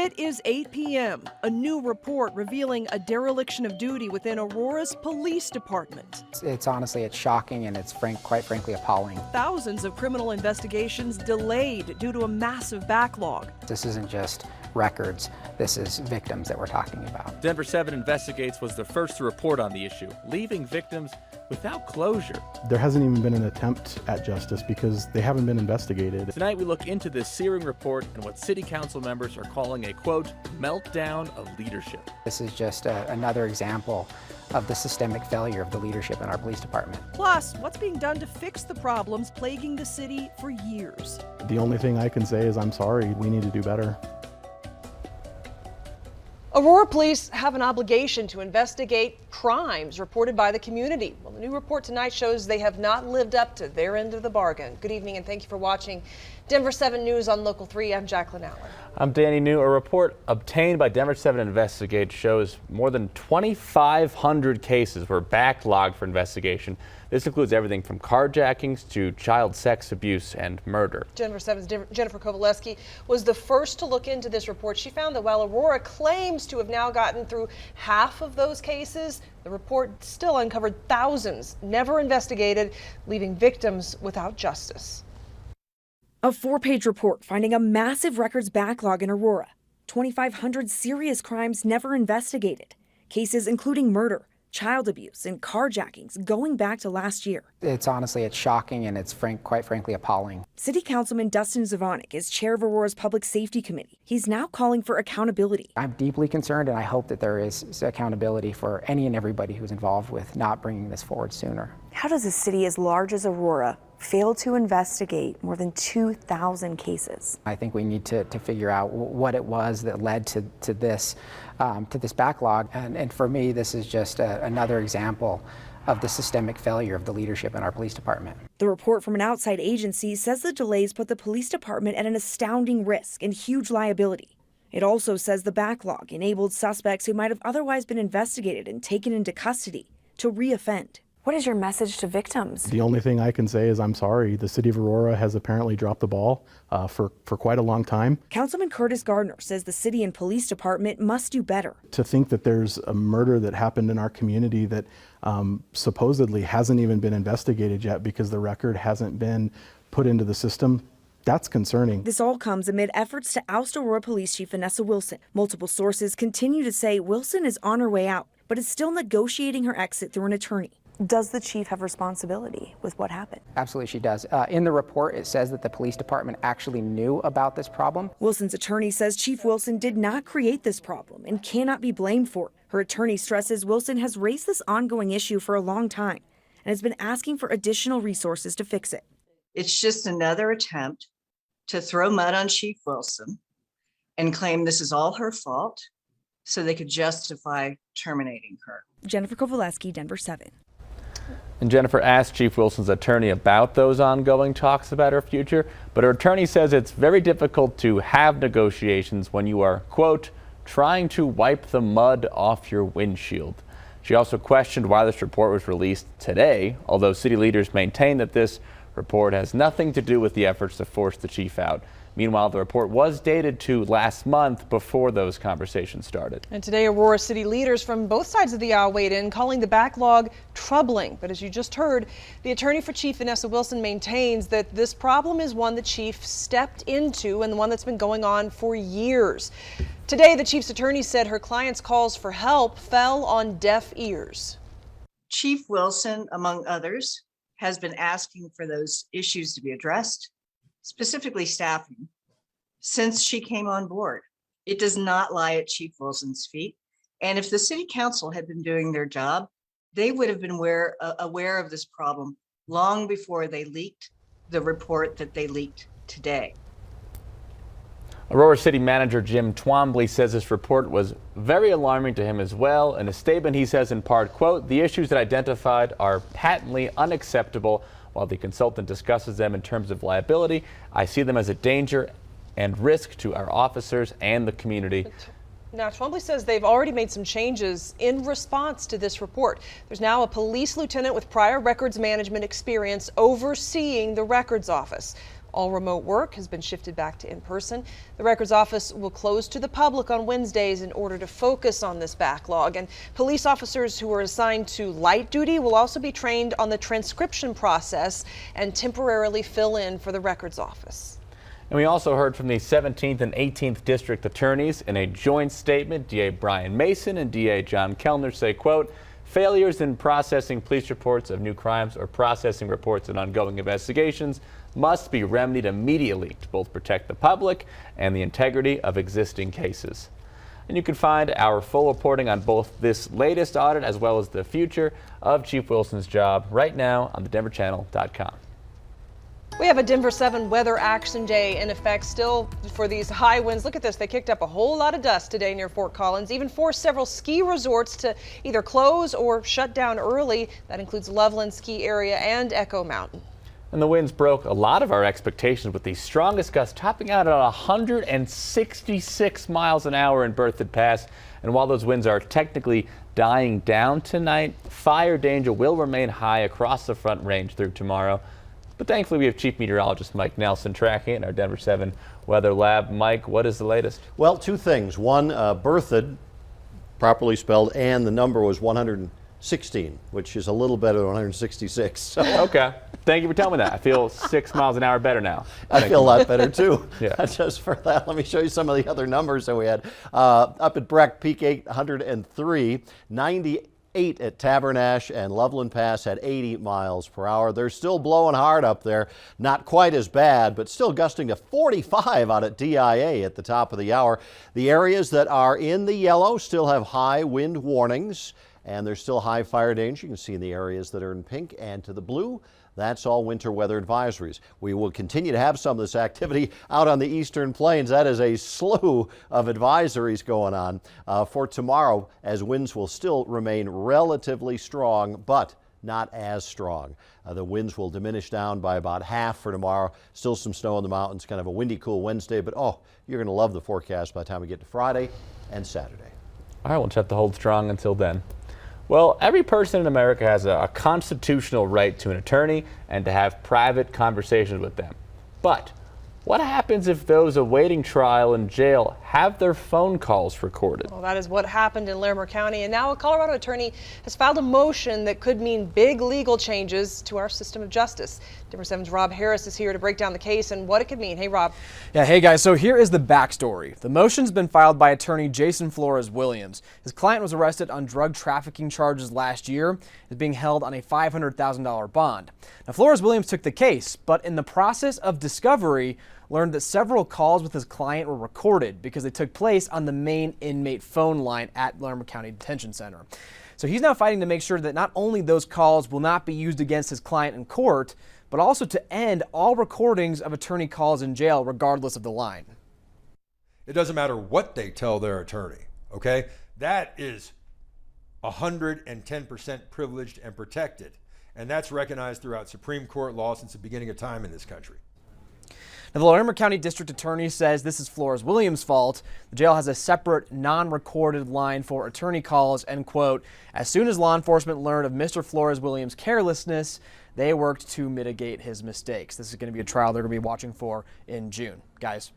It is 8 p.m. A new report revealing a dereliction of duty within Aurora's police department. It's shocking and it's quite frankly appalling. Thousands of criminal investigations delayed due to a massive backlog. This isn't just records, this is victims that we're talking about. Denver 7 Investigates was the first to report on the issue, leaving victims without closure. There hasn't even been an attempt at justice because they haven't been investigated. Tonight we look into this searing report and what city council members are calling a, quote, meltdown of leadership. This is just another example of the systemic failure of the leadership in our police department. Plus, what's being done to fix the problems plaguing the city for years? The only thing I can say is I'm sorry. We need to do better. Aurora police have an obligation to investigate crimes reported by the community. Well, the new report tonight shows they have not lived up to their end of the bargain. Good evening and thank you for watching Denver 7 News on Local 3. I'm Jacqueline Allen. I'm Danny New. A report obtained by Denver 7 Investigates shows more than 2,500 cases were backlogged for investigation. This includes everything from carjackings to child sex abuse and murder. Denver 7's Jennifer Kovaleski was the first to look into this report. She found that while Aurora claims to have now gotten through half of those cases, the report still uncovered thousands never investigated, leaving victims without justice. A 4-page report finding a massive records backlog in Aurora. 2,500 serious crimes never investigated. Cases including murder, child abuse, and carjackings going back to last year. It's shocking and it's quite frankly appalling. City Councilman Dustin Zvonik is chair of Aurora's Public Safety Committee. He's now calling for accountability. I'm deeply concerned and I hope that there is accountability for any and everybody who's involved with not bringing this forward sooner. How does a city as large as Aurora fail to investigate more than 2,000 cases? I think we need to figure out what it was that led to this backlog. And for me, this is just another example of the systemic failure of the leadership in our police department. The report from an outside agency says the delays put the police department at an astounding risk and huge liability. It also says the backlog enabled suspects who might have otherwise been investigated and taken into custody to reoffend. What is your message to victims? The only thing I can say is I'm sorry. The city of Aurora has apparently dropped the ball for quite a long time. Councilman Curtis Gardner says the city and police department must do better. To think that there's a murder that happened in our community that supposedly hasn't even been investigated yet because the record hasn't been put into the system, that's concerning. This all comes amid efforts to oust Aurora Police Chief Vanessa Wilson. Multiple sources continue to say Wilson is on her way out, but is still negotiating her exit through an attorney. Does the chief have responsibility with what happened? Absolutely she does. In the report, it says that the police department actually knew about this problem. Wilson's attorney says Chief Wilson did not create this problem and cannot be blamed for it. Her attorney stresses Wilson has raised this ongoing issue for a long time and has been asking for additional resources to fix it. It's just another attempt to throw mud on Chief Wilson and claim this is all her fault so they could justify terminating her. Jennifer Kovaleski, Denver 7. And Jennifer asked Chief Wilson's attorney about those ongoing talks about her future, but her attorney says it's very difficult to have negotiations when you are, quote, trying to wipe the mud off your windshield. She also questioned why this report was released today, although city leaders maintain that this report has nothing to do with the efforts to force the chief out. Meanwhile, the report was dated to last month before those conversations started. And today, Aurora city leaders from both sides of the aisle weighed in, calling the backlog troubling. But as you just heard, the attorney for Chief Vanessa Wilson maintains that this problem is one the chief stepped into and the one that's been going on for years. Today, the chief's attorney said her client's calls for help fell on deaf ears. Chief Wilson, among others, has been asking for those issues to be addressed, specifically staffing, since she came on board. It does not lie at Chief Wilson's feet. And if the city council had been doing their job, they would have been aware of this problem long before they leaked the report that they leaked today. Aurora City Manager Jim Twombly says this report was very alarming to him as well. In a statement, he says in part, quote, the issues that identified are patently unacceptable. While the consultant discusses them in terms of liability, I see them as a danger and risk to our officers and the community. Now, Twombly says they've already made some changes in response to this report. There's now a police lieutenant with prior records management experience overseeing the records office. All remote work has been shifted back to in-person. The records office will close to the public on Wednesdays in order to focus on this backlog. And police officers who are assigned to light duty will also be trained on the transcription process and temporarily fill in for the records office. And we also heard from the 17th and 18th district attorneys in a joint statement. DA Brian Mason and DA John Kellner say, quote, failures in processing police reports of new crimes or processing reports in ongoing investigations must be remedied immediately to both protect the public and the integrity of existing cases. And you can find our full reporting on both this latest audit as well as the future of Chief Wilson's job right now on thedenverchannel.com. We have a Denver 7 weather action day in effect still for these high winds. Look at this. They kicked up a whole lot of dust today near Fort Collins, even forced several ski resorts to either close or shut down early. That includes Loveland Ski Area and Echo Mountain. And the winds broke a lot of our expectations with the strongest gusts topping out at 166 miles an hour in Berthoud Pass. And while those winds are technically dying down tonight, fire danger will remain high across the Front Range through tomorrow. But thankfully, we have Chief Meteorologist Mike Nelson tracking it in our Denver 7 Weather Lab. Mike, what is the latest? Well, two things. One, Berthoud, properly spelled, and the number was 116, which is a little better than 166. So. Okay. Thank you for telling me that. I feel 6 miles an hour better now. I feel a lot better, too. Yeah. Just for that, let me show you some of the other numbers that we had. Up at Breck, peak 803, 98 at Tabernash, and Loveland Pass had 80 miles per hour. They're still blowing hard up there. Not quite as bad, but still gusting to 45 out at DIA at the top of the hour. The areas that are in the yellow still have high wind warnings, and there's still high fire danger. You can see in the areas that are in pink and to the blue. That's all winter weather advisories. We will continue to have some of this activity out on the eastern plains. That is a slew of advisories going on for tomorrow, as winds will still remain relatively strong, but not as strong. The winds will diminish down by about half for tomorrow. Still some snow in the mountains, kind of a windy, cool Wednesday, but oh, you're going to love the forecast by the time we get to Friday and Saturday. All right, we'll just have to hold strong until then. Well, every person in America has a constitutional right to an attorney and to have private conversations with them. But what happens if those awaiting trial in jail have their phone calls recorded? Well, that is what happened in Larimer County, and now a Colorado attorney has filed a motion that could mean big legal changes to our system of justice. Denver 7's Rob Harris is here to break down the case and what it could mean. Hey, Rob. Yeah, hey guys, so here is the backstory. The motion's been filed by attorney Jason Flores Williams. His client was arrested on drug trafficking charges last year, is being held on a $500,000 bond. Now, Flores Williams took the case, but in the process of discovery, learned that several calls with his client were recorded because they took place on the main inmate phone line at Larimer County Detention Center. So he's now fighting to make sure that not only those calls will not be used against his client in court, but also to end all recordings of attorney calls in jail, regardless of the line. It doesn't matter what they tell their attorney, okay? That is 110% privileged and protected. And that's recognized throughout Supreme Court law since the beginning of time in this country. Now, the Larimer County District Attorney says this is Flores Williams' fault. The jail has a separate non-recorded line for attorney calls, and quote, as soon as law enforcement learned of Mr. Flores Williams' carelessness, they worked to mitigate his mistakes. This is going to be a trial they're going to be watching for in June. Guys.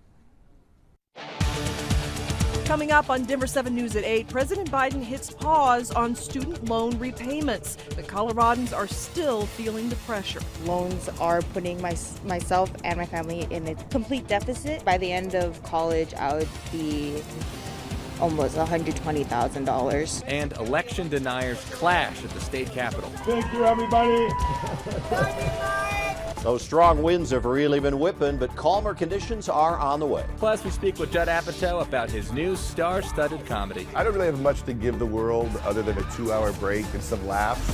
Coming up on Denver 7 News at 8, President Biden hits pause on student loan repayments. The Coloradans are still feeling the pressure. Loans are putting myself and my family in a complete deficit. By the end of college, I would be almost $120,000. And election deniers clash at the state capitol. Thank you, everybody. Those strong winds have really been whipping, but calmer conditions are on the way. Plus, we speak with Judd Apatow about his new star-studded comedy. I don't really have much to give the world other than a 2-hour break and some laughs.